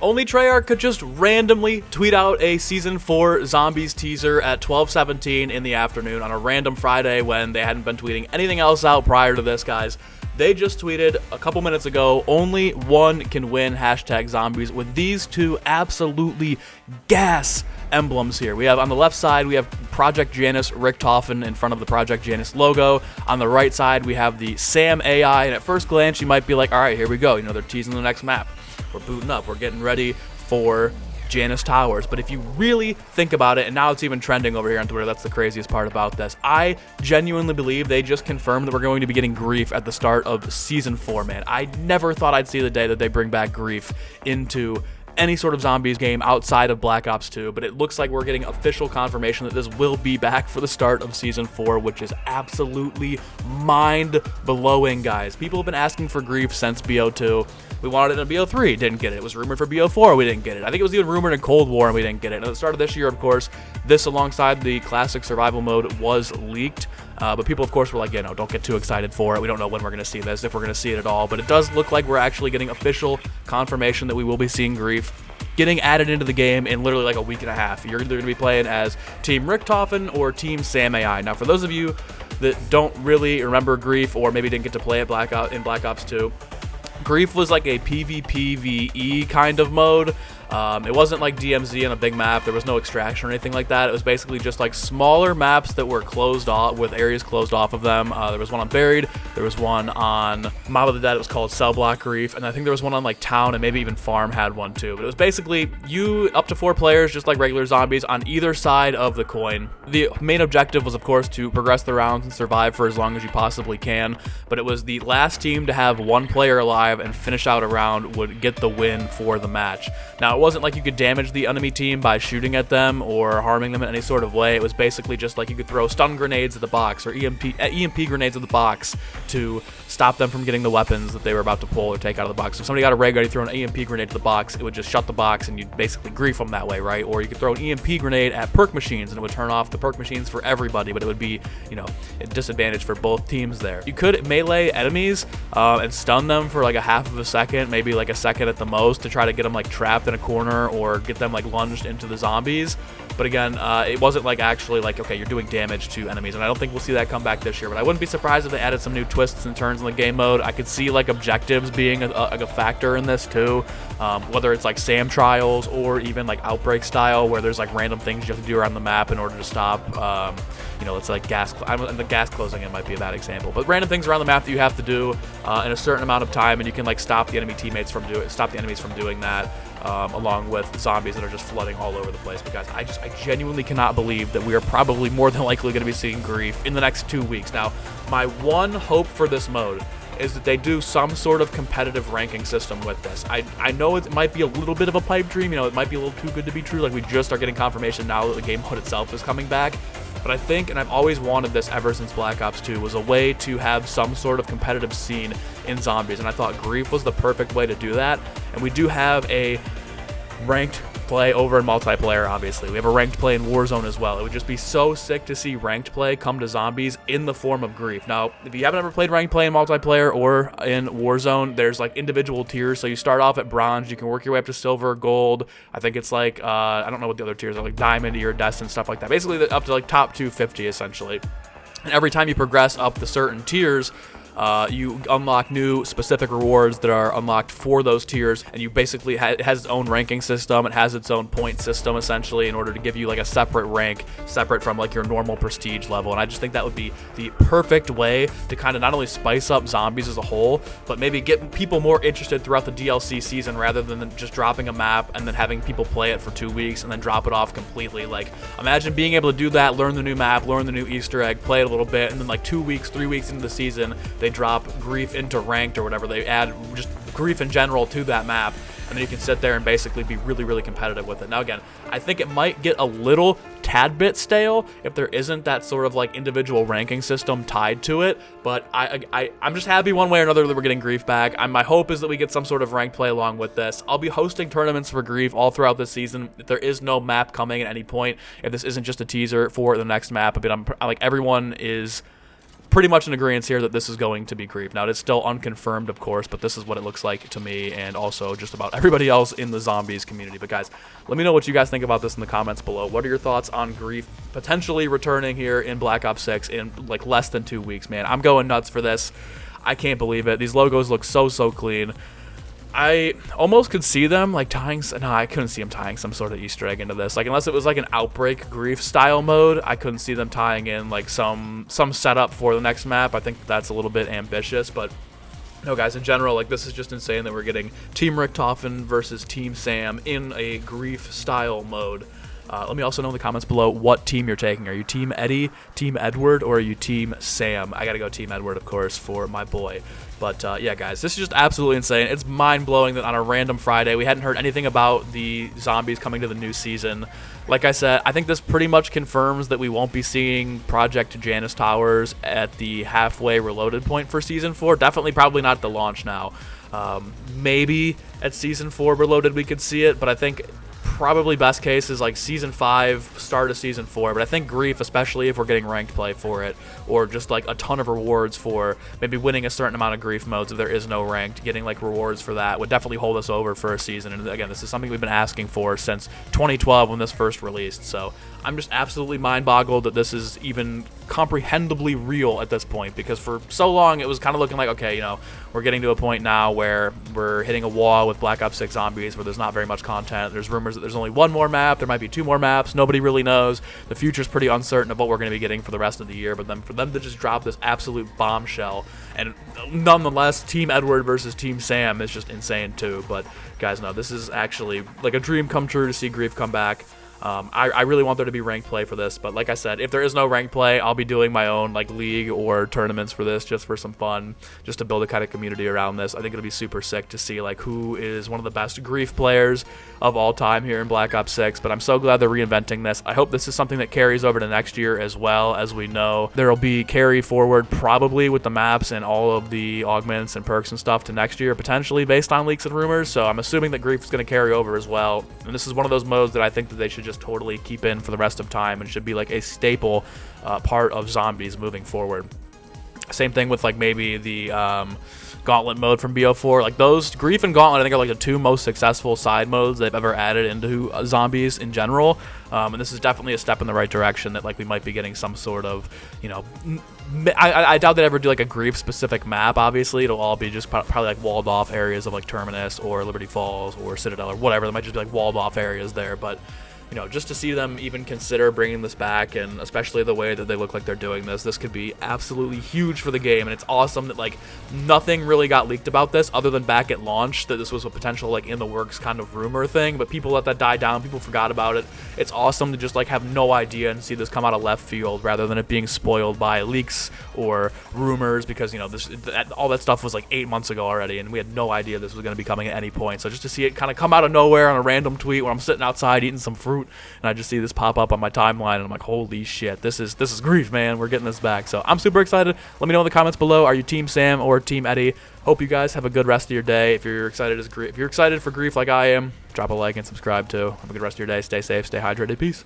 Only Treyarch could just randomly tweet out a Season 4 Zombies teaser at 12:17 in the afternoon on a random Friday when they hadn't been tweeting anything else out prior to this, guys. They just tweeted a couple minutes ago, only one can win #zombies with these two absolutely gas emblems here. We have on the left side, we have Project Janus Richtofen in front of the Project Janus logo. On the right side, we have the Sam AI, and at first glance, you might be like, all right, here we go. You know, they're teasing the next map. We're booting up. We're getting ready for Janus Towers. But if you really think about it, and now it's even trending over here on Twitter, that's the craziest part about this. I genuinely believe they just confirmed that we're going to be getting Grief at the start of Season 4, man. I never thought I'd see the day that they bring back Grief into any sort of zombies game outside of Black Ops 2, but it looks like we're getting official confirmation that this will be back for the start of Season 4, which is absolutely mind-blowing, guys. People have been asking for Grief since BO2. We wanted it in BO3, didn't get it. It was rumored for BO4, we didn't get it. I think it was even rumored in Cold War, and we didn't get it. And at the start of this year, of course, this alongside the classic survival mode was leaked. But people, of course, were like, don't get too excited for it. We don't know when we're going to see this, if we're going to see it at all. But it does look like we're actually getting official confirmation that we will be seeing Grief getting added into the game in literally like a week and a half. You're either going to be playing as Team Richtofen or Team Sam AI. Now, for those of you that don't really remember Grief or maybe didn't get to play it in Black Ops 2, Grief was like a PvPvE kind of mode. It wasn't like DMZ on a big map. There was no extraction or anything like that. It was basically just like smaller maps that were closed off, with areas closed off of them. There was one on Buried. There was one on Mob of the Dead. It was called Cell Block Grief. And I think there was one on like Town, and maybe even Farm had one too. But it was basically you up to 4 players, just like regular zombies, on either side of the coin. The main objective was, of course, to progress the rounds and survive for as long as you possibly can. But it was the last team to have 1 player alive and finish out a round would get the win for the match. Now, it wasn't like you could damage the enemy team by shooting at them or harming them in any sort of way. It was basically just like you could throw stun grenades at the box or EMP grenades at the box to stop them from getting the weapons that they were about to pull or take out of the box. If somebody got a ray gun, you throw an EMP grenade to the box, it would just shut the box and you'd basically grief them that way, right? Or you could throw an EMP grenade at perk machines and it would turn off the perk machines for everybody, but it would be, a disadvantage for both teams there. You could melee enemies and stun them for like a half of a second, maybe like a second at the most, to try to get them like trapped in a corner or get them like lunged into the zombies. But again, it wasn't like actually like, okay, you're doing damage to enemies, and I don't think we'll see that come back this year. But I wouldn't be surprised if they added some new twists and turns in the game mode. I could see like objectives being a factor in this too, whether it's like SAM trials or even like Outbreak style, where there's like random things you have to do around the map in order to stop. It's like the gas closing in might be a bad example, but random things around the map that you have to do in a certain amount of time, and you can like stop the enemies from doing that. Along with zombies that are just flooding all over the place. But guys, I genuinely cannot believe that we are probably more than likely going to be seeing Grief in the next 2 weeks. Now, my one hope for this mode is that they do some sort of competitive ranking system with this. I know it might be a little bit of a pipe dream, it might be a little too good to be true, like we just are getting confirmation now that the game mode itself is coming back. But I think, and I've always wanted this ever since Black Ops 2, was a way to have some sort of competitive scene in zombies, and I thought Grief was the perfect way to do that. And we do have a ranked play over in multiplayer, obviously. We have a ranked play in Warzone as well. It would just be so sick to see ranked play come to zombies in the form of Grief. Now, if you haven't ever played ranked play in multiplayer or in Warzone, there's like individual tiers. So you start off at bronze, you can work your way up to silver, gold. I think it's like, I don't know what the other tiers are, like diamond, iridescent, stuff like that. Basically up to like top 250 essentially. And every time you progress up the certain tiers, you unlock new specific rewards that are unlocked for those tiers, and you basically it has its own ranking system. It has its own point system essentially in order to give you like a separate rank, separate from like your normal prestige level. And I just think that would be the perfect way to kind of not only spice up zombies as a whole, but maybe get people more interested throughout the DLC season rather than just dropping a map and then having people play it for 2 weeks and then drop it off completely. Like, imagine being able to do that, learn the new map, learn the new Easter egg, play it a little bit, and then like 2 weeks, 3 weeks into the season, they drop Grief into ranked or whatever. They add just Grief in general to that map, and then you can sit there and basically be really, really competitive with it. Now, again, I think it might get a little tad bit stale if there isn't that sort of like individual ranking system tied to it, but I'm just happy one way or another that we're getting Grief back. My hope is that we get some sort of ranked play along with this. I'll be hosting tournaments for Grief all throughout this season. If there is no map coming at any point, if this isn't just a teaser for the next map, but I'm like, everyone is pretty much in agreement here that this is going to be Grief. Now, it's still unconfirmed, of course, but this is what it looks like to me and also just about everybody else in the Zombies community. But guys, let me know what you guys think about this in the comments below. What are your thoughts on Grief potentially returning here in Black Ops 6 in like less than 2 weeks, man? I'm going nuts for this. I can't believe it. These logos look so clean. I almost could see them like tying. No, I couldn't see them tying some sort of Easter egg into this. Like unless it was like an Outbreak Grief style mode, I couldn't see them tying in like some setup for the next map. I think that's a little bit ambitious, but no, guys. In general, like this is just insane that we're getting Team Richtofen versus Team Sam in a Grief style mode. Let me also know in the comments below what team you're taking. Are you Team Eddie, Team Edward, or are you Team Sam? I gotta go Team Edward, of course, for my boy. But yeah, guys, this is just absolutely insane. It's mind-blowing that on a random Friday, we hadn't heard anything about the Zombies coming to the new season. Like I said, I think this pretty much confirms that we won't be seeing Project Janus Towers at the halfway reloaded point for Season 4. Definitely probably not at the launch now. Maybe at Season 4 reloaded we could see it, but I think probably best case is like Season 5, start of Season 4, but I think Grief, especially if we're getting ranked play for it, or just like a ton of rewards for maybe winning a certain amount of Grief modes if there is no ranked, getting like rewards for that would definitely hold us over for a season. And again, this is something we've been asking for since 2012 when this first released, so I'm just absolutely mind-boggled that this is even comprehendibly real at this point, because for so long it was kind of looking like, okay, you know, we're getting to a point now where we're hitting a wall with Black Ops 6 Zombies where there's not very much content. There's rumors that there's only one more map, there might be 2 more maps, nobody really knows. The future's pretty uncertain of what we're going to be getting for the rest of the year, but then for them to just drop this absolute bombshell, and nonetheless, Team Edward versus Team Sam is just insane too. But guys, no, this is actually like a dream come true to see Grief come back. I really want there to be ranked play for this, but like I said, if there is no ranked play, I'll be doing my own like league or tournaments for this just for some fun, just to build a kind of community around this. I think it'll be super sick to see like who is one of the best Grief players of all time here in Black Ops 6, but I'm so glad they're reinventing this. I hope this is something that carries over to next year as well. As we know, there will be carry forward probably with the maps and all of the augments and perks and stuff to next year, potentially based on leaks and rumors, so I'm assuming that Grief is going to carry over as well, and this is one of those modes that I think that they should just totally keep in for the rest of time and should be like a staple part of Zombies moving forward. Same thing with like maybe the Gauntlet mode from BO4. Like those, Grief and Gauntlet I think are like the 2 most successful side modes they've ever added into Zombies in general, and this is definitely a step in the right direction that like we might be getting some sort of, you know, I doubt they'd ever do like a Grief specific map. Obviously it'll all be just probably like walled off areas of like Terminus or Liberty Falls or Citadel or whatever. There might just be like walled off areas there, but you know, just to see them even consider bringing this back, and especially the way that they look like they're doing this could be absolutely huge for the game. And it's awesome that like nothing really got leaked about this other than back at launch that this was a potential like in the works kind of rumor thing, but people let that die down, people forgot about it. It's awesome to just like have no idea and see this come out of left field rather than it being spoiled by leaks or rumors, because you know all that stuff was like 8 months ago already and we had no idea this was going to be coming at any point. So just to see it kind of come out of nowhere on a random tweet where I'm sitting outside eating some fruit and I just see this pop up on my timeline and I'm like, holy shit, this is Grief, man. We're getting this back. So I'm super excited. Let me know in the comments below, are you Team Sam or Team Eddie? Hope you guys have a good rest of your day. If you're excited for Grief like I am, drop a like and subscribe too. Have a good rest of your day. Stay safe, stay hydrated. Peace.